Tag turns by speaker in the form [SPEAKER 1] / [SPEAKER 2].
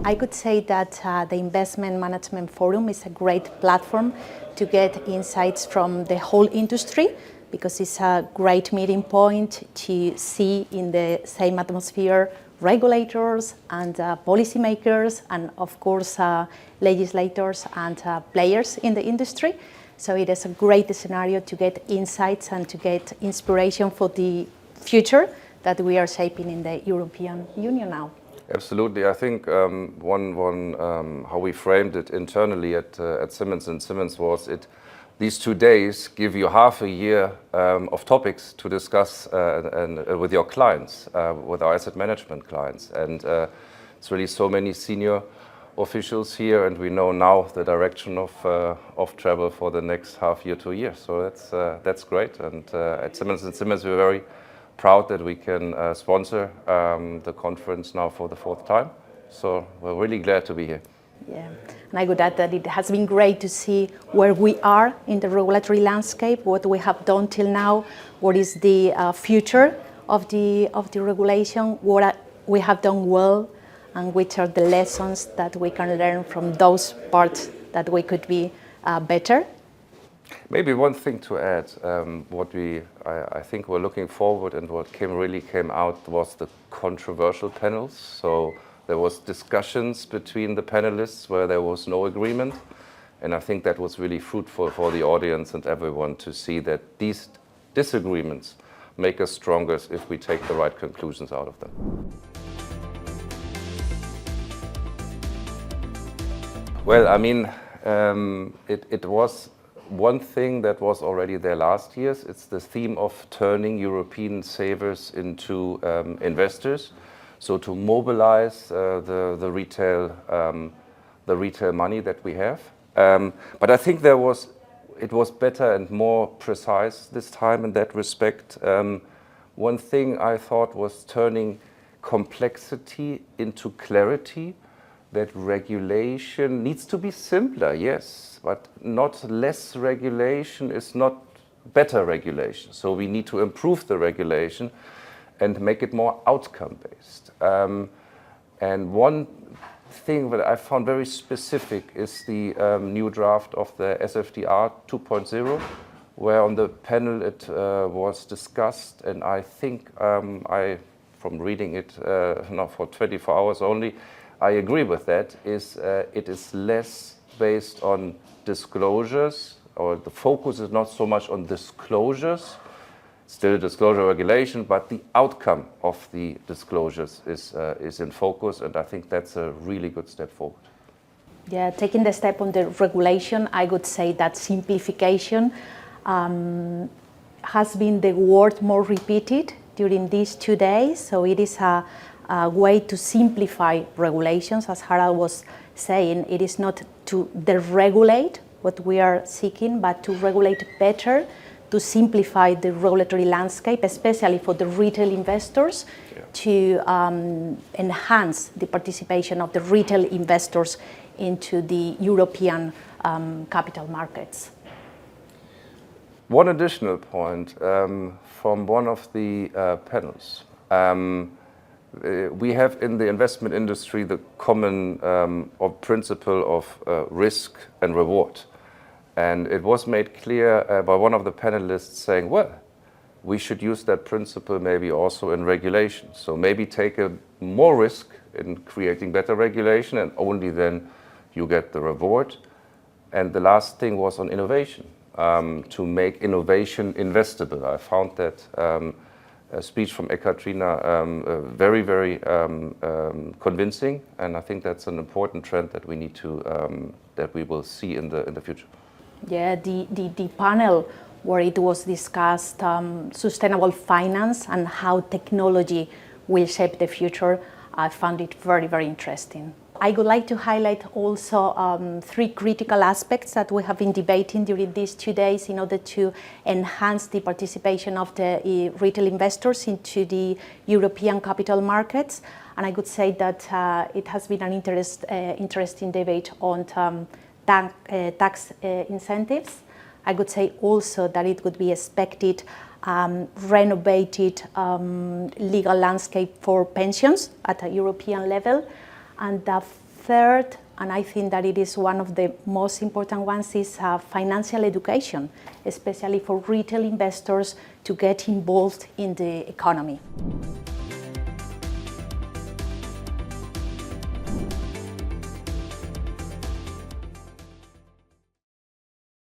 [SPEAKER 1] I could say that the Investment Management Forum is a great platform to get insights from the whole industry, because it's a great meeting point to see in the same atmosphere regulators and policymakers and of course legislators and players in the industry. So it is a great scenario to get insights and to get inspiration for the future that we are shaping in the European Union now.
[SPEAKER 2] Absolutely. I think how we framed it internally at Simmons Simmons was these 2 days give you half a year of topics to discuss with your clients, with our asset management clients. And it's really so many senior officials here, and we know now the direction of travel for the next half year to a year. So that's great. And at Simmons Simmons, we're very proud that we can sponsor the conference now for the 4th time. So we're really glad to be here.
[SPEAKER 1] Yeah, and I would add that it has been great to see where we are in the regulatory landscape, what we have done till now, what is the future of the regulation, what we have done well, and which are the lessons that we can learn from those parts that we could be better.
[SPEAKER 2] Maybe one thing to add, I think we're looking forward, and what really came out was the controversial panels. So there was discussions between the panelists where there was no agreement, and I think that was really fruitful for the audience and everyone to see that these disagreements make us stronger if we take the right conclusions out of them. Well, I mean, it was one thing that was already there last year. It's the theme of turning European savers into investors. So to mobilize the retail money that we have. But I think it was better and more precise this time in that respect. One thing I thought was turning complexity into clarity. That regulation needs to be simpler, yes, but not less regulation is not better regulation. So we need to improve the regulation and make it more outcome-based. And one thing that I found very specific is the new draft of the SFDR 2.0, where on the panel it was discussed, and I think from reading it now for 24 hours only, I agree with that, it is less based on disclosures, or the focus is not so much on disclosures, still disclosure regulation, but the outcome of the disclosures is in focus, and I think that's a really good step forward.
[SPEAKER 1] Yeah, taking the step on the regulation, I would say that simplification has been the word more repeated during these 2 days, so it is a way to simplify regulations. As Harald was saying, it is not to deregulate what we are seeking, but to regulate better, to simplify the regulatory landscape, especially for the retail investors, to enhance the participation of the retail investors into the European capital markets.
[SPEAKER 2] One additional point from one of the panels. We have in the investment industry the common principle of risk and reward. And it was made clear by one of the panelists saying, well, we should use that principle maybe also in regulation. So maybe take more risk in creating better regulation, and only then you get the reward. And the last thing was on innovation, to make innovation investable. I found that a speech from Ekaterina very, very convincing, and I think that's an important trend that we need to that we will see in the future.
[SPEAKER 1] Yeah, the panel where it was discussed sustainable finance and how technology will shape the future, I found it very, very interesting. I would like to highlight also 3 critical aspects that we have been debating during these 2 days in order to enhance the participation of the retail investors into the European capital markets. And I would say that it has been an interesting debate on tax incentives. I would say also that it would be expected renovated legal landscape for pensions at a European level. And third, and I think that it is one of the most important ones, is financial education, especially for retail investors to get involved in the economy.